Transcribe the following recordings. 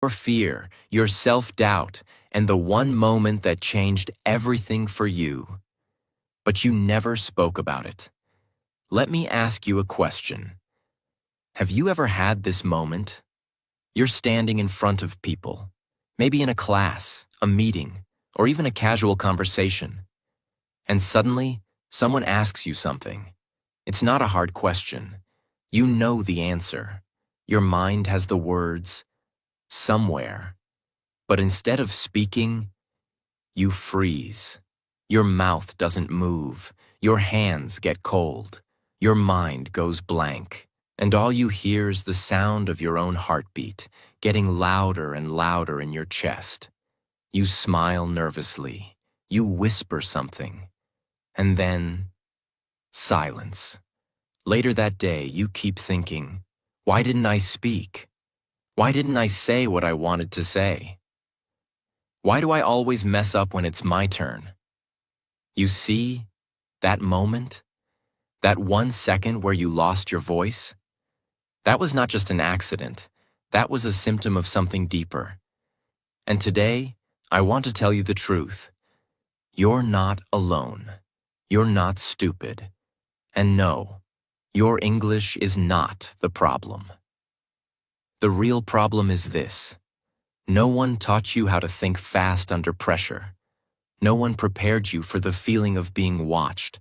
your fear, your self-doubt, and the one moment that changed everything for you. But you never spoke about it. Let me ask you a question. Have you ever had this moment? You're standing in front of people, maybe in a class, a meeting, or even a casual conversation. And suddenly, someone asks you something. It's not a hard question. You know the answer. Your mind has the words, somewhere. But instead of speaking, you freeze. Your mouth doesn't move. Your hands get cold. Your mind goes blank. And all you hear is the sound of your own heartbeat, getting louder and louder in your chest. You smile nervously. You whisper something. And then, silence. Later that day, you keep thinking, why didn't I speak? Why didn't I say what I wanted to say? Why do I always mess up when it's my turn? You see, that moment, that 1 second where you lost your voice, that was not just an accident. That was a symptom of something deeper. And today, I want to tell you the truth. You're not alone. You're not stupid. And no, your English is not the problem. The real problem is this. No one taught you how to think fast under pressure. No one prepared you for the feeling of being watched.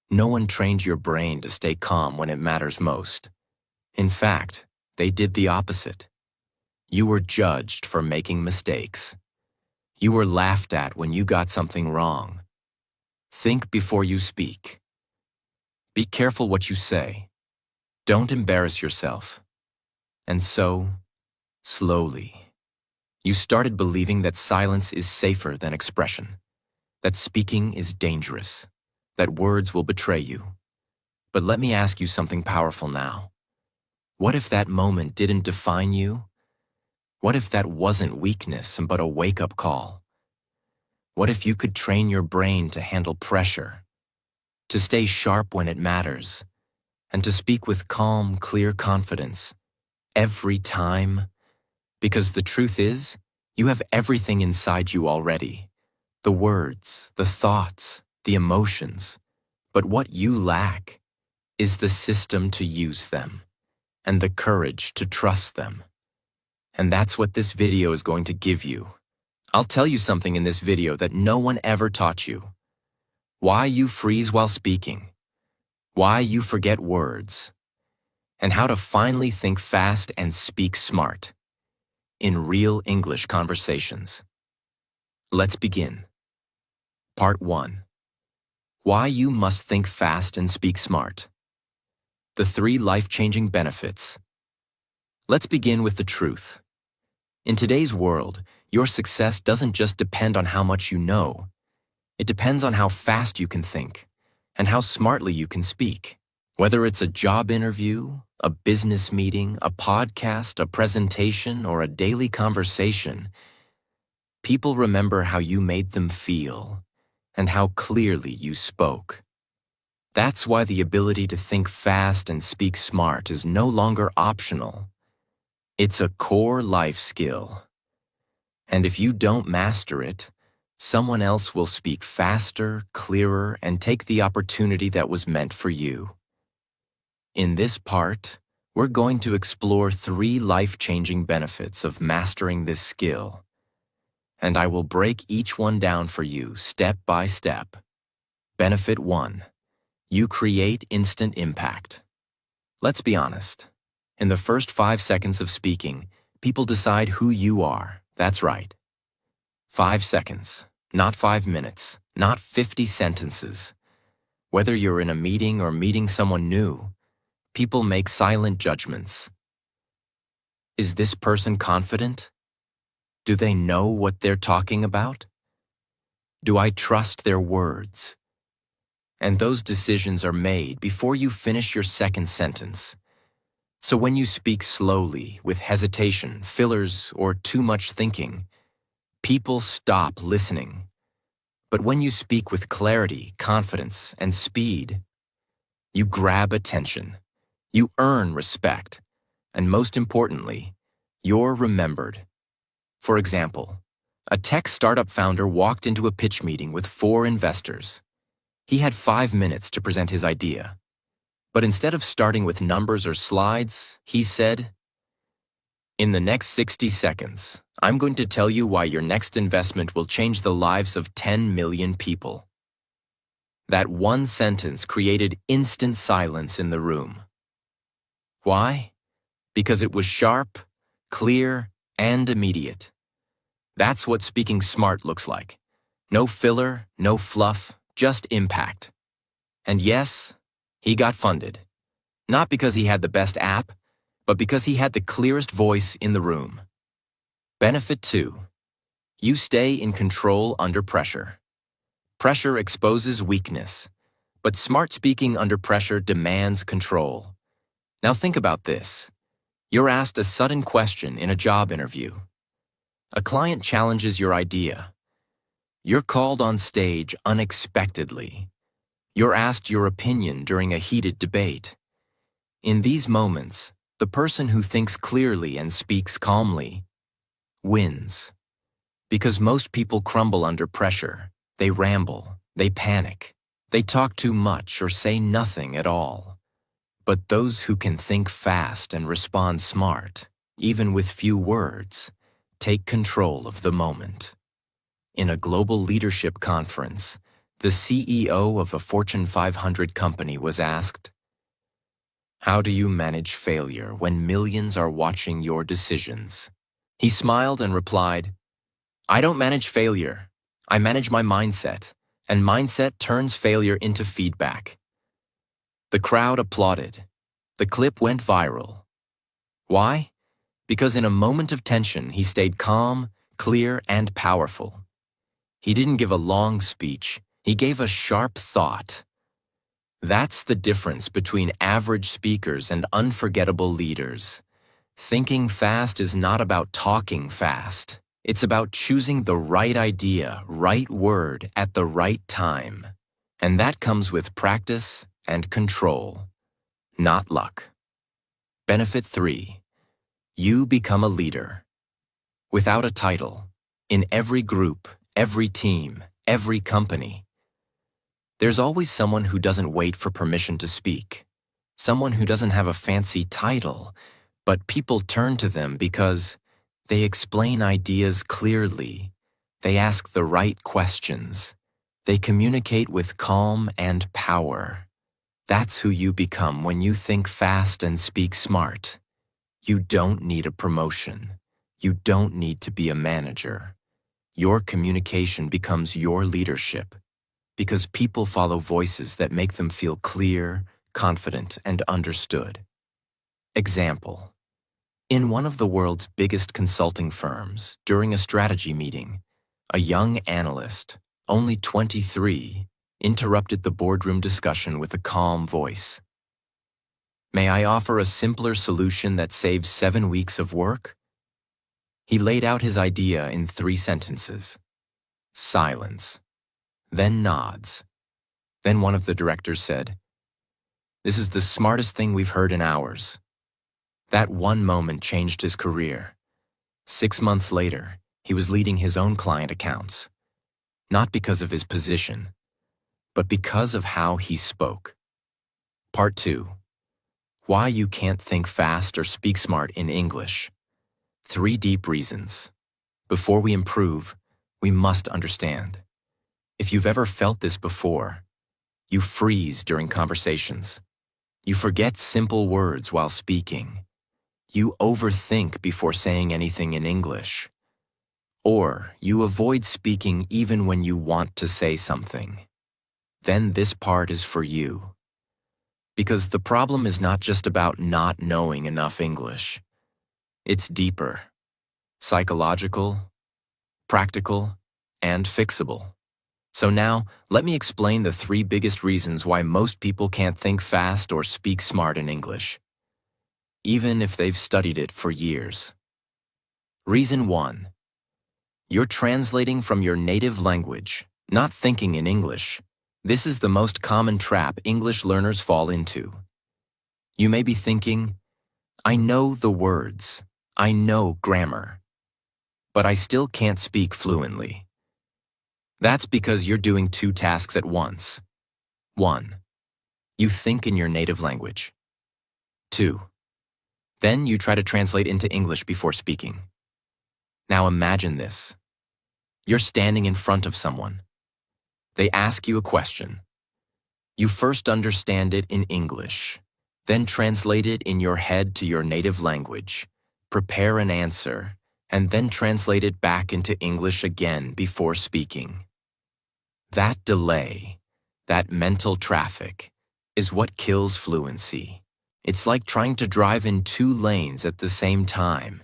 No one trained your brain to stay calm when it matters most. In fact, they did the opposite. You were judged for making mistakes. You were laughed at when you got something wrong. Think before you speak. Be careful what you say. Don't embarrass yourself. And so, slowly, you started believing that silence is safer than expression, that speaking is dangerous, that words will betray you. But let me ask you something powerful now. What if that moment didn't define you? What if that wasn't weakness but a wake-up call? What if you could train your brain to handle pressure, to stay sharp when it matters, and to speak with calm, clear confidence every time? Because the truth is, you have everything inside you already. The words, the thoughts, the emotions. But what you lack is the system to use them and the courage to trust them. And that's what this video is going to give you. I'll tell you something in this video that no one ever taught you. Why you freeze while speaking, why you forget words, and how to finally think fast and speak smart in real English conversations. Let's begin. Part 1. Why you must think fast and speak smart. The 3 life-changing benefits. Let's begin with the truth. In today's world, your success doesn't just depend on how much you know. It depends on how fast you can think and how smartly you can speak. Whether it's a job interview, a business meeting, a podcast, a presentation, or a daily conversation, people remember how you made them feel and how clearly you spoke. That's why the ability to think fast and speak smart is no longer optional. It's a core life skill. And if you don't master it, someone else will speak faster, clearer, and take the opportunity that was meant for you. In this part, we're going to explore 3 life-changing benefits of mastering this skill. And I will break each one down for you step by step. Benefit 1. You create instant impact. Let's be honest. In the first 5 seconds of speaking, people decide who you are. That's right. 5 seconds, not 5 minutes, not 50 sentences. Whether you're in a meeting or meeting someone new, people make silent judgments. Is this person confident? Do they know what they're talking about? Do I trust their words? And those decisions are made before you finish your second sentence. So when you speak slowly, with hesitation, fillers, or too much thinking, people stop listening. But when you speak with clarity, confidence, and speed, you grab attention, you earn respect, and most importantly, you're remembered. For example, a tech startup founder walked into a pitch meeting with 4 investors. He had 5 minutes to present his idea. But instead of starting with numbers or slides, he said, "In the next 60 seconds, I'm going to tell you why your next investment will change the lives of 10 million people." That one sentence created instant silence in the room. Why? Because it was sharp, clear, and immediate. That's what speaking smart looks like. No filler, no fluff, just impact. And yes, he got funded. Not because he had the best app, but because he had the clearest voice in the room. Benefit 2. You stay in control under pressure. Pressure exposes weakness, but smart speaking under pressure demands control. Now think about this. You're asked a sudden question in a job interview. A client challenges your idea. You're called on stage unexpectedly. You're asked your opinion during a heated debate. In these moments, the person who thinks clearly and speaks calmly wins. Because most people crumble under pressure. They ramble, they panic, they talk too much or say nothing at all. But those who can think fast and respond smart, even with few words, take control of the moment. In a global leadership conference, the CEO of a Fortune 500 company was asked, "How do you manage failure when millions are watching your decisions?" He smiled and replied, "I don't manage failure. I manage my mindset, and mindset turns failure into feedback." The crowd applauded. The clip went viral. Why? Because in a moment of tension, he stayed calm, clear, and powerful. He didn't give a long speech. He gave a sharp thought. That's the difference between average speakers and unforgettable leaders. Thinking fast is not about talking fast. It's about choosing the right idea, right word, at the right time. And that comes with practice and control, not luck. Benefit 3. You become a leader. Without a title, in every group, every team, every company, there's always someone who doesn't wait for permission to speak. Someone who doesn't have a fancy title, but people turn to them because they explain ideas clearly. They ask the right questions. They communicate with calm and power. That's who you become when you think fast and speak smart. You don't need a promotion. You don't need to be a manager. Your communication becomes your leadership because people follow voices that make them feel clear, confident, and understood. Example. In one of the world's biggest consulting firms, during a strategy meeting, a young analyst, only 23, interrupted the boardroom discussion with a calm voice. "May I offer a simpler solution that saves 7 weeks of work?" He laid out his idea in 3 sentences. Silence. Then nods. Then one of the directors said, "This is the smartest thing we've heard in hours." That one moment changed his career. 6 months later, he was leading his own client accounts, not because of his position, but because of how he spoke. Part 2. Why you can't think fast or speak smart in English. 3 deep reasons. Before we improve, we must understand. If you've ever felt this before, you freeze during conversations. You forget simple words while speaking. You overthink before saying anything in English. Or you avoid speaking even when you want to say something. Then this part is for you. Because the problem is not just about not knowing enough English. It's deeper, psychological, practical, and fixable. So now, let me explain the 3 biggest reasons why most people can't think fast or speak smart in English, even if they've studied it for years. Reason 1. You're translating from your native language, not thinking in English. This is the most common trap English learners fall into. You may be thinking, "I know the words. I know grammar." but I still can't speak fluently. That's because you're doing two tasks at once. 1. You think in your native language. 2. Then you try to translate into English before speaking. Now imagine this. You're standing in front of someone. They ask you a question. You first understand it in English, then translate it in your head to your native language, prepare an answer, and then translate it back into English again before speaking. That delay, that mental traffic, is what kills fluency. It's like trying to drive in two lanes at the same time.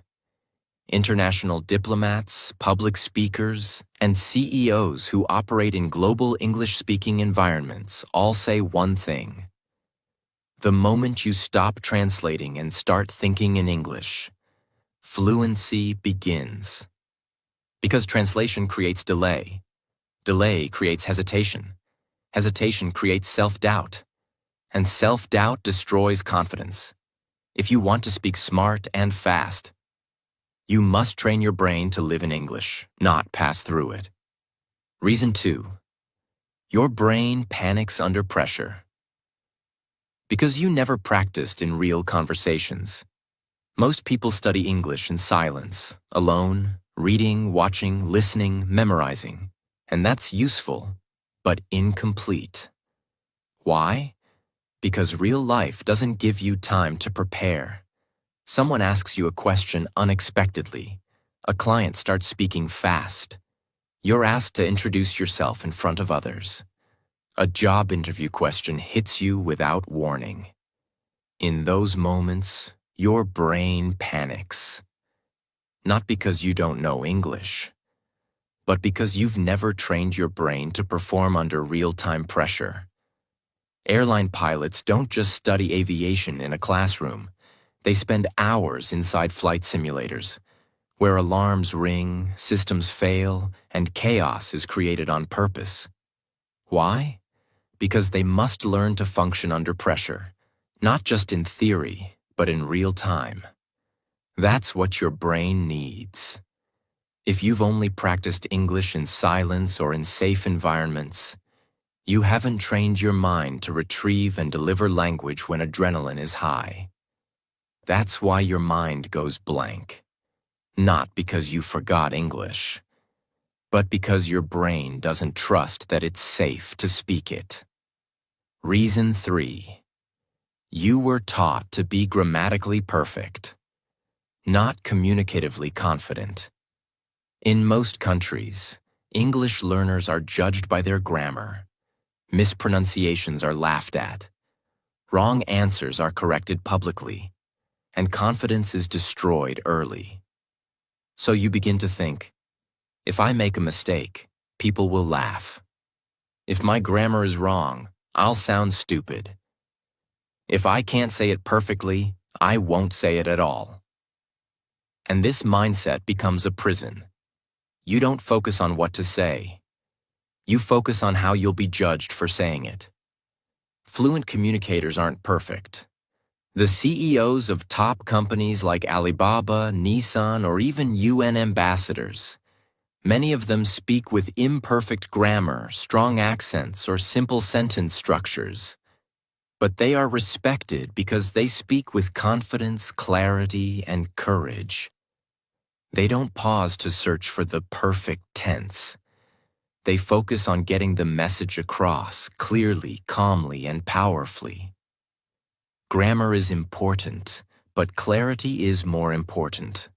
International diplomats, public speakers, and CEOs who operate in global English-speaking environments all say one thing. The moment you stop translating and start thinking in English, fluency begins. Because translation creates delay. Delay creates hesitation. Hesitation creates self-doubt. And self-doubt destroys confidence. If you want to speak smart and fast, you must train your brain to live in English, not pass through it. Reason 2. Your brain panics under pressure. Because you never practiced in real conversations. Most people study English in silence, alone, reading, watching, listening, memorizing. And that's useful, but incomplete. Why? Because real life doesn't give you time to prepare. Someone asks you a question unexpectedly. A client starts speaking fast. You're asked to introduce yourself in front of others. A job interview question hits you without warning. In those moments, your brain panics. Not because you don't know English, but because you've never trained your brain to perform under real-time pressure. Airline pilots don't just study aviation in a classroom. They spend hours inside flight simulators, where alarms ring, systems fail, and chaos is created on purpose. Why? Because they must learn to function under pressure, not just in theory, but in real time. That's what your brain needs. If you've only practiced English in silence or in safe environments, you haven't trained your mind to retrieve and deliver language when adrenaline is high. That's why your mind goes blank. Not because you forgot English, but because your brain doesn't trust that it's safe to speak it. Reason 3. You were taught to be grammatically perfect, not communicatively confident. In most countries, English learners are judged by their grammar. Mispronunciations are laughed at. Wrong answers are corrected publicly, and confidence is destroyed early. So you begin to think, if I make a mistake, people will laugh. If my grammar is wrong, I'll sound stupid. If I can't say it perfectly, I won't say it at all. And this mindset becomes a prison. You don't focus on what to say. You focus on how you'll be judged for saying it. Fluent communicators aren't perfect. The CEOs of top companies like Alibaba, Nissan, or even UN ambassadors, many of them speak with imperfect grammar, strong accents, or simple sentence structures. But they are respected because they speak with confidence, clarity, and courage. They don't pause to search for the perfect tense. They focus on getting the message across clearly, calmly, and powerfully. Grammar is important, but clarity is more important.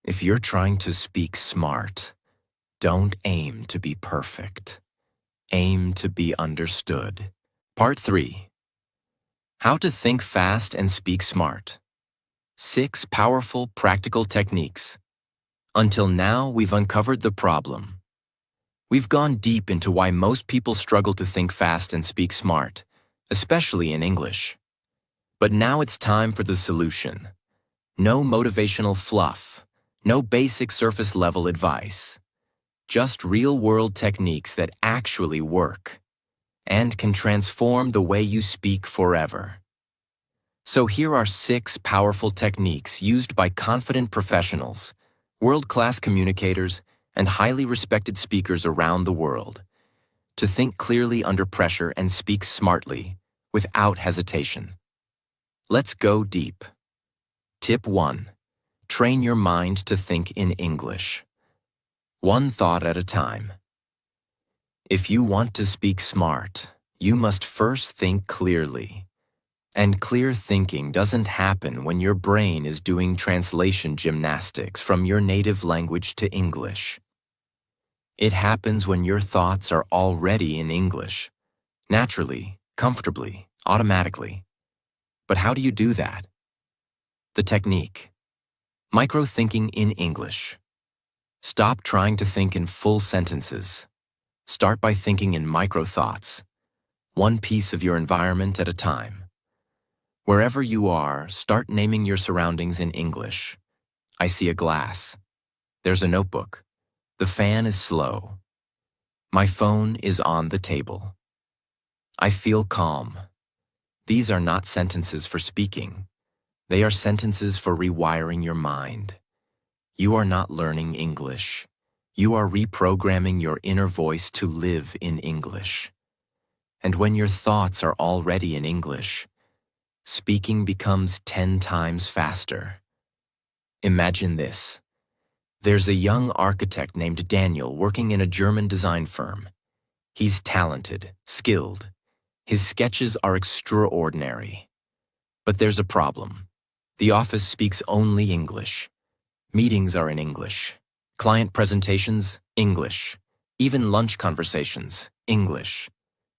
If you're trying to speak smart, don't aim to be perfect. Aim to be understood. Part 3. How to think fast and speak smart. 6 powerful, practical techniques. Until now, we've uncovered the problem. We've gone deep into why most people struggle to think fast and speak smart, especially in English. But now it's time for the solution. No motivational fluff, no basic surface-level advice. Just real-world techniques that actually work and can transform the way you speak forever. So here are 6 powerful techniques used by confident professionals world-class communicators, and highly respected speakers around the world, to think clearly under pressure and speak smartly, without hesitation. Let's go deep. Tip 1. Train your mind to think in English. One thought at a time. If you want to speak smart, you must first think clearly. And clear thinking doesn't happen when your brain is doing translation gymnastics from your native language to English. It happens when your thoughts are already in English, naturally, comfortably, automatically. But how do you do that? The technique. Micro-thinking in English. Stop trying to think in full sentences. Start by thinking in micro-thoughts, one piece of your environment at a time. Wherever you are, start naming your surroundings in English. I see a glass. There's a notebook. The fan is slow. My phone is on the table. I feel calm. These are not sentences for speaking. They are sentences for rewiring your mind. You are not learning English. You are reprogramming your inner voice to live in English. And when your thoughts are already in English, speaking becomes 10 times faster. Imagine this. There's a young architect named Daniel working in a German design firm. He's talented, skilled. His sketches are extraordinary. But there's a problem. The office speaks only English. Meetings are in English. Client presentations, English. Even lunch conversations, English.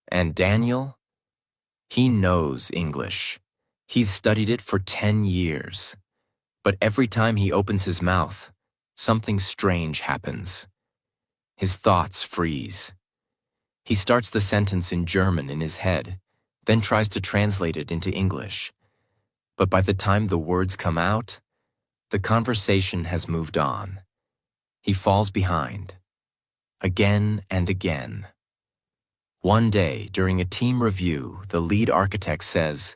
And Daniel? He knows English. He's studied it for 10 years. But every time he opens his mouth, something strange happens. His thoughts freeze. He starts the sentence in German in his head, then tries to translate it into English. But by the time the words come out, the conversation has moved on. He falls behind. Again and again. One day, during a team review, the lead architect says,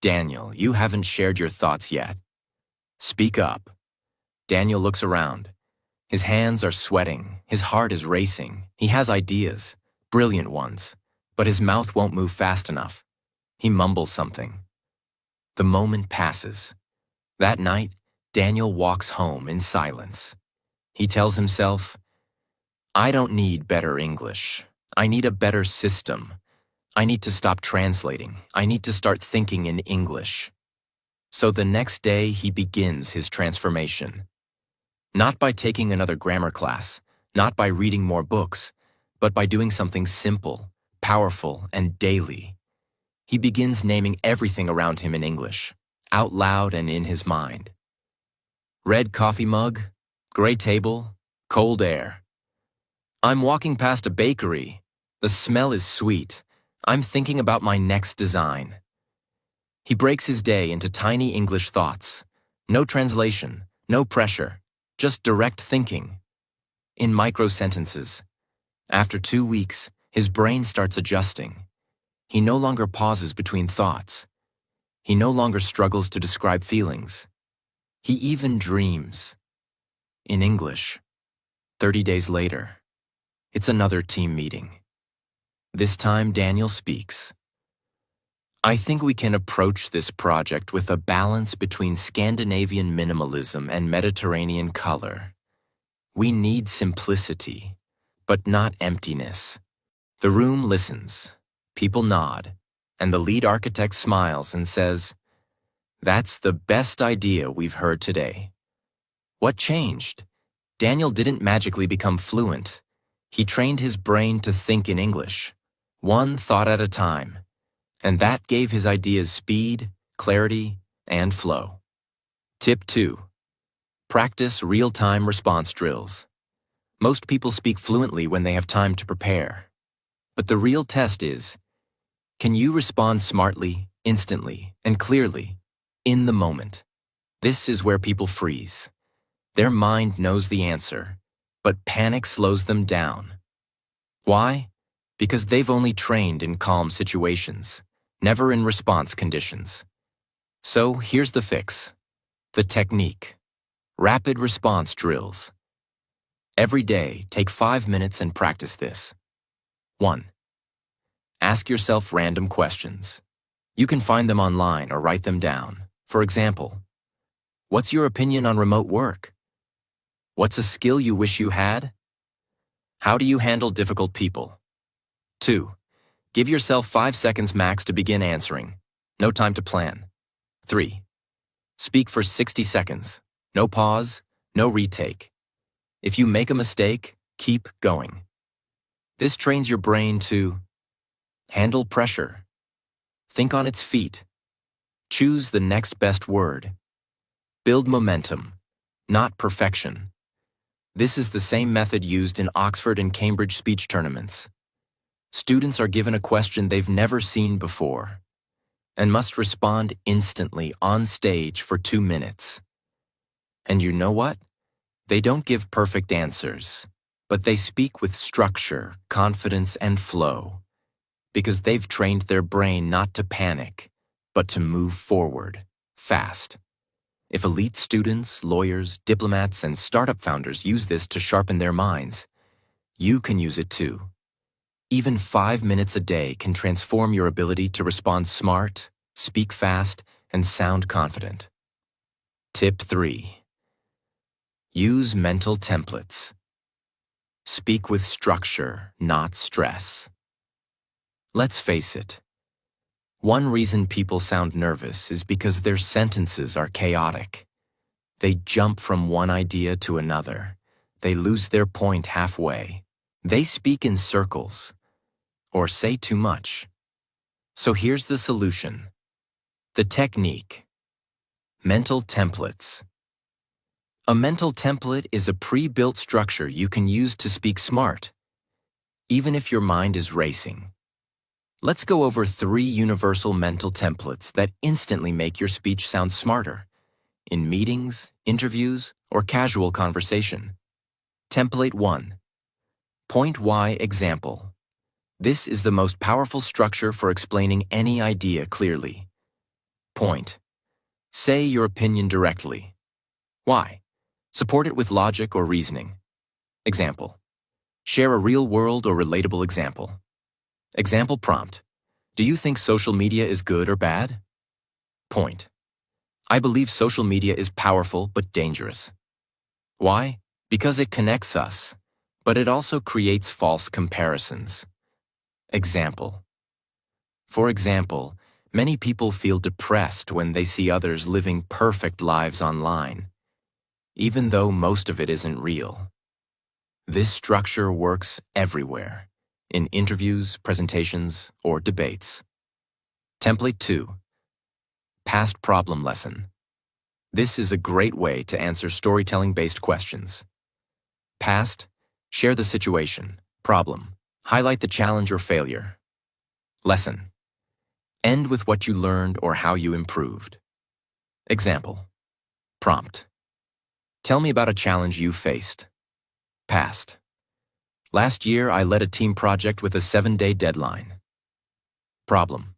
"Daniel, you haven't shared your thoughts yet. Speak up." Daniel looks around. His hands are sweating. His heart is racing. He has ideas, brilliant ones, but his mouth won't move fast enough. He mumbles something. The moment passes. That night, Daniel walks home in silence. He tells himself, "I don't need better English. I need a better system. I need to stop translating. I need to start thinking in English." So the next day, he begins his transformation. Not by taking another grammar class, not by reading more books, but by doing something simple, powerful, and daily. He begins naming everything around him in English, out loud and in his mind. Red coffee mug, gray table, cold air. I'm walking past a bakery. The smell is sweet. I'm thinking about my next design. He breaks his day into tiny English thoughts. No translation, no pressure, just direct thinking. In micro-sentences. After 2 weeks, his brain starts adjusting. He no longer pauses between thoughts. He no longer struggles to describe feelings. He even dreams. In English. 30 days later, it's another team meeting. This time, Daniel speaks. I think we can approach this project with a balance between Scandinavian minimalism and Mediterranean color. We need simplicity, but not emptiness. The room listens, people nod, and the lead architect smiles and says, "That's the best idea we've heard today." What changed? Daniel didn't magically become fluent. He trained his brain to think in English, one thought at a time. And that gave his ideas speed, clarity, and flow. Tip 2. Practice real-time response drills. Most people speak fluently when they have time to prepare. But the real test is, can you respond smartly, instantly, and clearly, in the moment? This is where people freeze. Their mind knows the answer, but panic slows them down. Why? Because they've only trained in calm situations, never in response conditions. So here's the fix. The technique. Rapid response drills. Every day, take 5 minutes and practice this. 1. Ask yourself random questions. You can find them online or write them down. For example, what's your opinion on remote work? What's a skill you wish you had? How do you handle difficult people? 2. Give yourself 5 seconds max to begin answering. No time to plan. 3. Speak for 60 seconds. No pause, no retake. If you make a mistake, keep going. This trains your brain to handle pressure, think on its feet, choose the next best word, build momentum, not perfection. This is the same method used in Oxford and Cambridge speech tournaments. Students are given a question they've never seen before and must respond instantly on stage for 2 minutes. And you know what? They don't give perfect answers, but they speak with structure, confidence, and flow because they've trained their brain not to panic, but to move forward, fast. If elite students, lawyers, diplomats, and startup founders use this to sharpen their minds, you can use it too. Even 5 minutes a day can transform your ability to respond smart, speak fast, and sound confident. Tip 3. Use mental templates. Speak with structure, not stress. Let's face it. One reason people sound nervous is because their sentences are chaotic. They jump from one idea to another. They lose their point halfway. They speak in circles or say too much. So here's the solution. The technique. Mental templates. A mental template is a pre-built structure you can use to speak smart, even if your mind is racing. Let's go over 3 universal mental templates that instantly make your speech sound smarter in meetings, interviews, or casual conversation. Template 1. Point why example. This is the most powerful structure for explaining any idea clearly. Point. Say your opinion directly. Why? Support it with logic or reasoning. Example. Share a real-world or relatable example. Example prompt. Do you think social media is good or bad? Point. I believe social media is powerful but dangerous. Why? Because it connects us, but it also creates false comparisons. Example. For example, many people feel depressed when they see others living perfect lives online, even though most of it isn't real. This structure works everywhere, in interviews, presentations, or debates. Template 2. Past problem lesson. This is a great way to answer storytelling-based questions. Past, share the situation, problem, highlight the challenge or failure. Lesson, end with what you learned or how you improved. Example, prompt, tell me about a challenge you faced. Past, last year I led a team project with a 7-day deadline. Problem,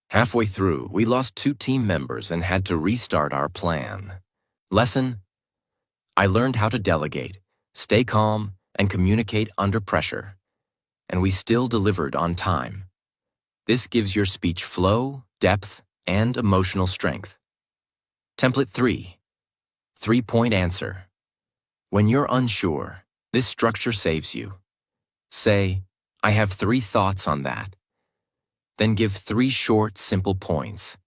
halfway through, we lost 2 team members and had to restart our plan. Lesson, I learned how to delegate, stay calm, and communicate under pressure, and we still delivered on time. This gives your speech flow, depth, and emotional strength. Template 3. 3-point answer. When you're unsure, this structure saves you. Say, I have 3 thoughts on that. Then give 3 short, simple points.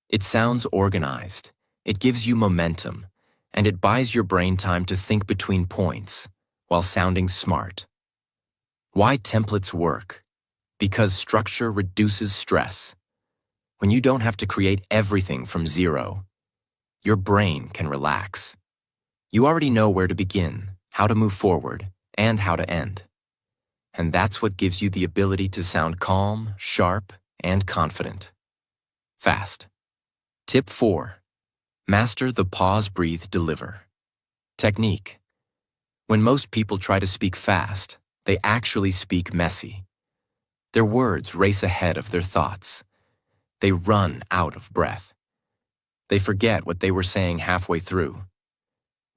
It sounds organized, it gives you momentum, and it buys your brain time to think between points while sounding smart. Why templates work? Because structure reduces stress. When you don't have to create everything from zero, your brain can relax. You already know where to begin, how to move forward, and how to end. And that's what gives you the ability to sound calm, sharp, and confident. Fast. Tip 4. Master the pause, breathe, deliver. Technique. When most people try to speak fast, they actually speak messy. Their words race ahead of their thoughts. They run out of breath. They forget what they were saying halfway through.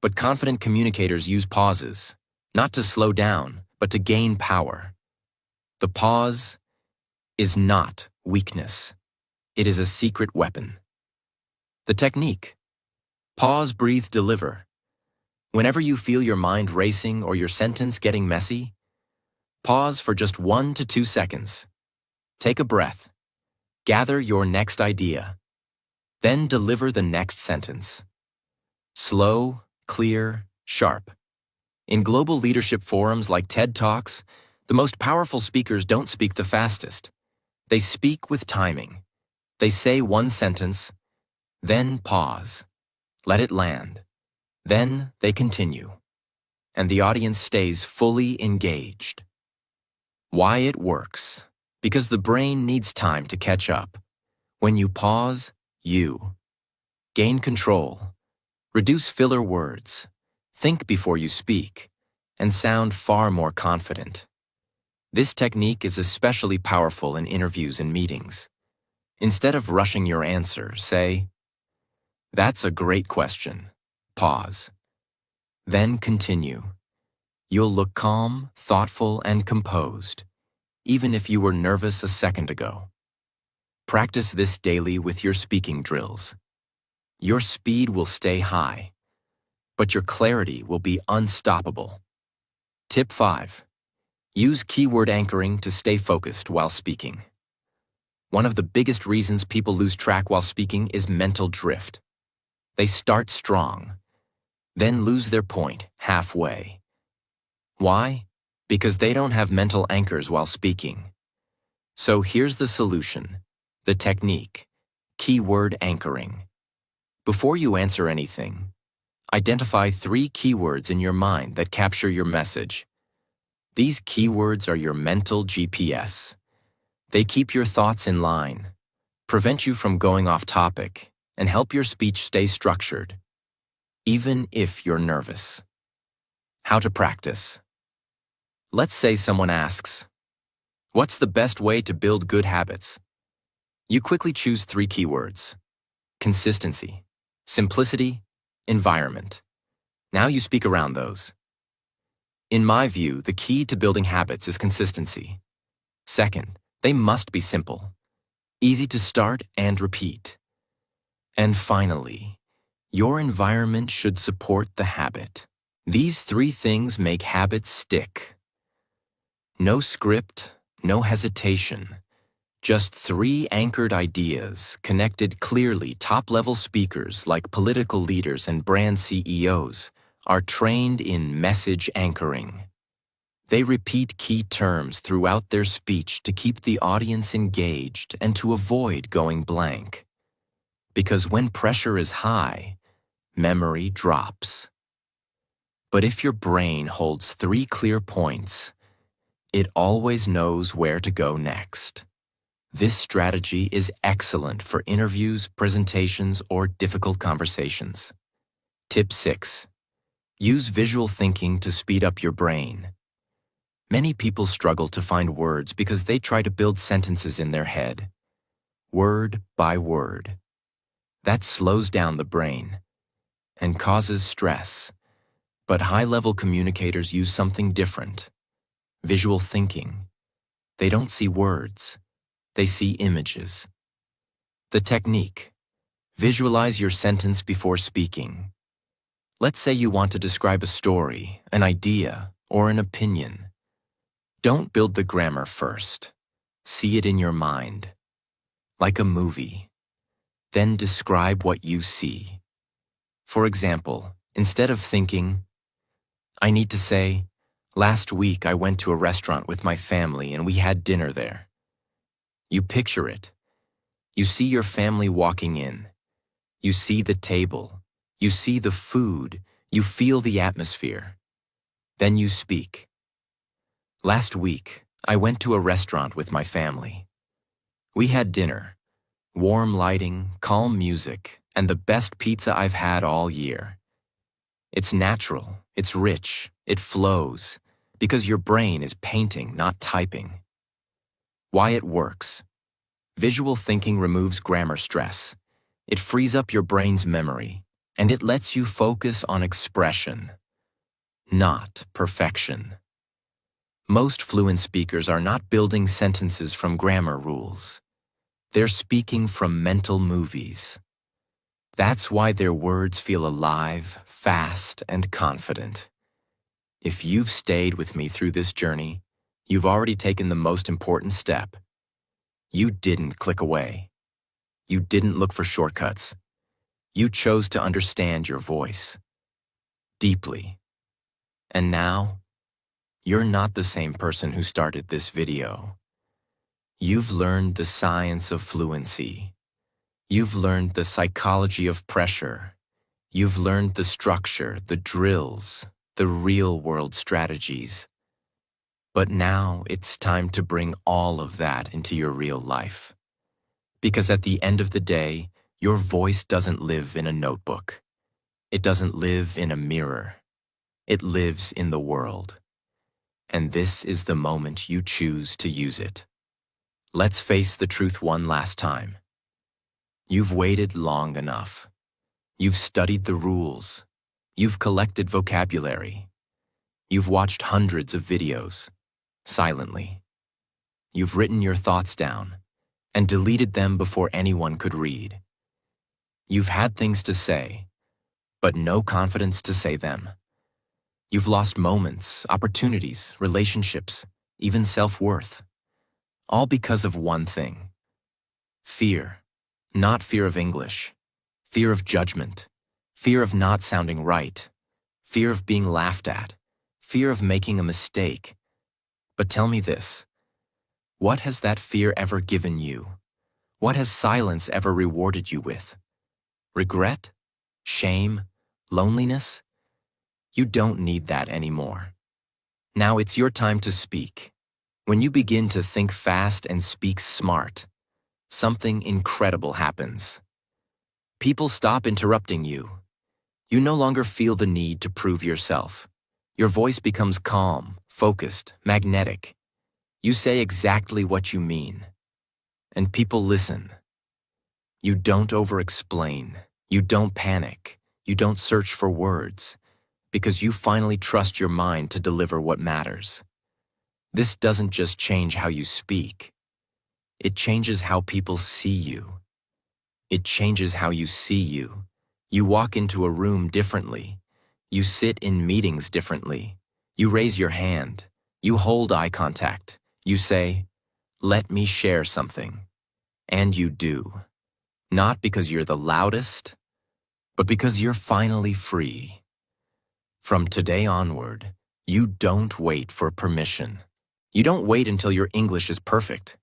But confident communicators use pauses, not to slow down, but to gain power. The pause is not weakness. It is a secret weapon. The technique: pause, breathe, deliver. Whenever you feel your mind racing or your sentence getting messy, pause for just 1 to 2 seconds. Take a breath. Gather your next idea. Then deliver the next sentence. Slow, clear, sharp. In global leadership forums like TED Talks, the most powerful speakers don't speak the fastest. They speak with timing. They say one sentence, then pause. Let it land. Then they continue. And the audience stays fully engaged. Why it works? Because the brain needs time to catch up. When you pause, you gain control, reduce filler words, think before you speak, and sound far more confident. This technique is especially powerful in interviews and meetings. Instead of rushing your answer, say, "That's a great question." Pause. Then continue. You'll look calm, thoughtful, and composed, even if you were nervous a second ago. Practice this daily with your speaking drills. Your speed will stay high, but your clarity will be unstoppable. Tip 5. Use keyword anchoring to stay focused while speaking. One of the biggest reasons people lose track while speaking is mental drift. They start strong, then lose their point halfway. Why? Because they don't have mental anchors while speaking. So here's the solution, the technique: keyword anchoring. Before you answer anything, identify 3 keywords in your mind that capture your message. These keywords are your mental GPS. They keep your thoughts in line, prevent you from going off topic, and help your speech stay structured, even if you're nervous. How to practice. Let's say someone asks, "What's the best way to build good habits?" You quickly choose 3 keywords: consistency, simplicity, environment. Now you speak around those. In my view, the key to building habits is consistency. Second, they must be simple, easy to start and repeat. And finally, your environment should support the habit. These 3 things make habits stick. No script, no hesitation. Just 3 anchored ideas, connected clearly. Top-level speakers like political leaders and brand CEOs are trained in message anchoring. They repeat key terms throughout their speech to keep the audience engaged and to avoid going blank. Because when pressure is high, memory drops. But if your brain holds 3 clear points, it always knows where to go next. This strategy is excellent for interviews, presentations, or difficult conversations. Tip 6. Use visual thinking to speed up your brain. Many people struggle to find words because they try to build sentences in their head, word by word. That slows down the brain and causes stress. But high-level communicators use something different: visual thinking. They don't see words. They see images. The technique: visualize your sentence before speaking. Let's say you want to describe a story, an idea, or an opinion. Don't build the grammar first. See it in your mind, like a movie. Then describe what you see. For example, instead of thinking, I need to say, "Last week I went to a restaurant with my family and we had dinner there." You picture it. You see your family walking in. You see the table. You see the food. You feel the atmosphere. Then you speak. "Last week, I went to a restaurant with my family. We had dinner, warm lighting, calm music, and the best pizza I've had all year." It's natural, it's rich, it flows, because your brain is painting, not typing. Why it works. Visual thinking removes grammar stress. It frees up your brain's memory. And it lets you focus on expression, not perfection. Most fluent speakers are not building sentences from grammar rules. They're speaking from mental movies. That's why their words feel alive, fast, and confident. If you've stayed with me through this journey, you've already taken the most important step. You didn't click away. You didn't look for shortcuts. You chose to understand your voice deeply. And now, you're not the same person who started this video. You've learned the science of fluency. You've learned the psychology of pressure. You've learned the structure, the drills, the real-world strategies. But now it's time to bring all of that into your real life. Because at the end of the day, your voice doesn't live in a notebook. It doesn't live in a mirror. It lives in the world. And this is the moment you choose to use it. Let's face the truth one last time. You've waited long enough. You've studied the rules. You've collected vocabulary. You've watched hundreds of videos, silently. You've written your thoughts down and deleted them before anyone could read. You've had things to say, but no confidence to say them. You've lost moments, opportunities, relationships, even self-worth. All because of one thing: fear. Not fear of English, fear of judgment, fear of not sounding right, fear of being laughed at, fear of making a mistake. But tell me this: what has that fear ever given you? What has silence ever rewarded you with? Regret? Shame? Loneliness? You don't need that anymore. Now it's your time to speak. When you begin to think fast and speak smart, something incredible happens. People stop interrupting you. You no longer feel the need to prove yourself. Your voice becomes calm, focused, magnetic. You say exactly what you mean. And people listen. You don't over-explain. You don't panic. You don't search for words, because you finally trust your mind to deliver what matters. This doesn't just change how you speak. It changes how people see you. It changes how you see you. You walk into a room differently. You sit in meetings differently. You raise your hand. You hold eye contact. You say, "Let me share something." And you do. Not because you're the loudest, but because you're finally free. From today onward, you don't wait for permission. You don't wait until your English is perfect.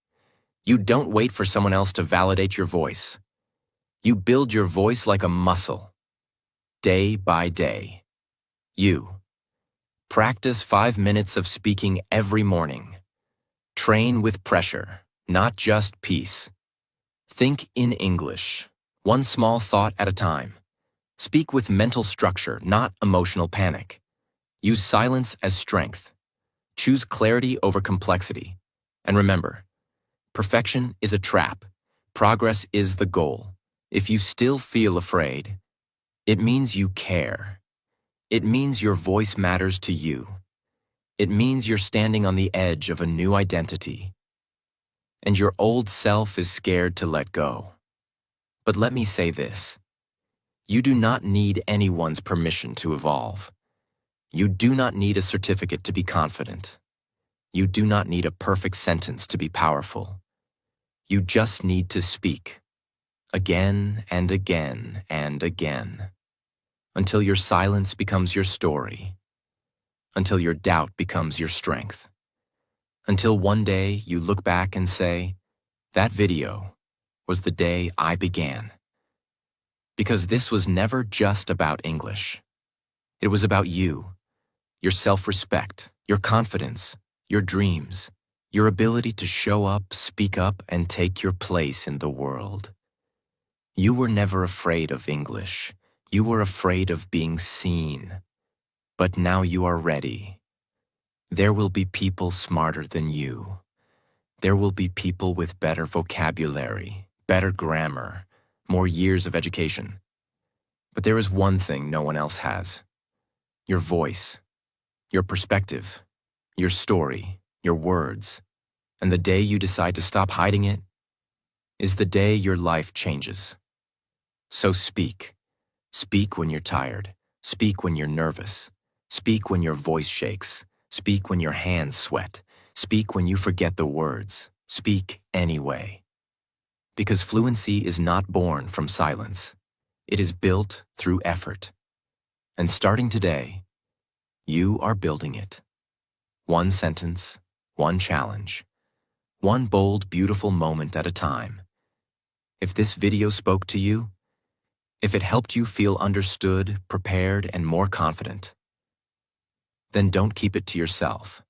You don't wait for someone else to validate your voice. You build your voice like a muscle, day by day. You practice 5 minutes of speaking every morning. Train with pressure, not just peace. Think in English, one small thought at a time. Speak with mental structure, not emotional panic. Use silence as strength. Choose clarity over complexity. And remember, perfection is a trap. Progress is the goal. If you still feel afraid, it means you care. It means your voice matters to you. It means you're standing on the edge of a new identity. And your old self is scared to let go. But let me say this: you do not need anyone's permission to evolve. You do not need a certificate to be confident. You do not need a perfect sentence to be powerful. You just need to speak, again and again and again, until your silence becomes your story, until your doubt becomes your strength, until one day you look back and say, "That video was the day I began." Because this was never just about English. It was about you, your self-respect, your confidence, your dreams, your ability to show up, speak up, and take your place in the world. You were never afraid of English. You were afraid of being seen. But now you are ready. There will be people smarter than you. There will be people with better vocabulary, better grammar, more years of education. But there is one thing no one else has: your voice, your perspective, your story, your words. And the day you decide to stop hiding it is the day your life changes. So speak. Speak when you're tired. Speak when you're nervous. Speak when your voice shakes. Speak when your hands sweat. Speak when you forget the words. Speak anyway. Because fluency is not born from silence. It is built through effort. And starting today, you are building it. One sentence, one challenge, one bold, beautiful moment at a time. If this video spoke to you, if it helped you feel understood, prepared, and more confident, then don't keep it to yourself.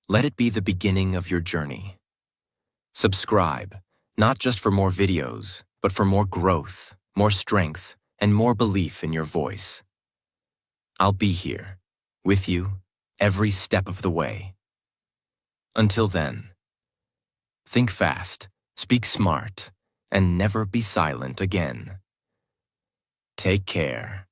Let it be the beginning of your journey. Subscribe, not just for more videos, but for more growth, more strength, and more belief in your voice. I'll be here, with you, every step of the way. Until then, think fast, speak smart, and never be silent again. Take care.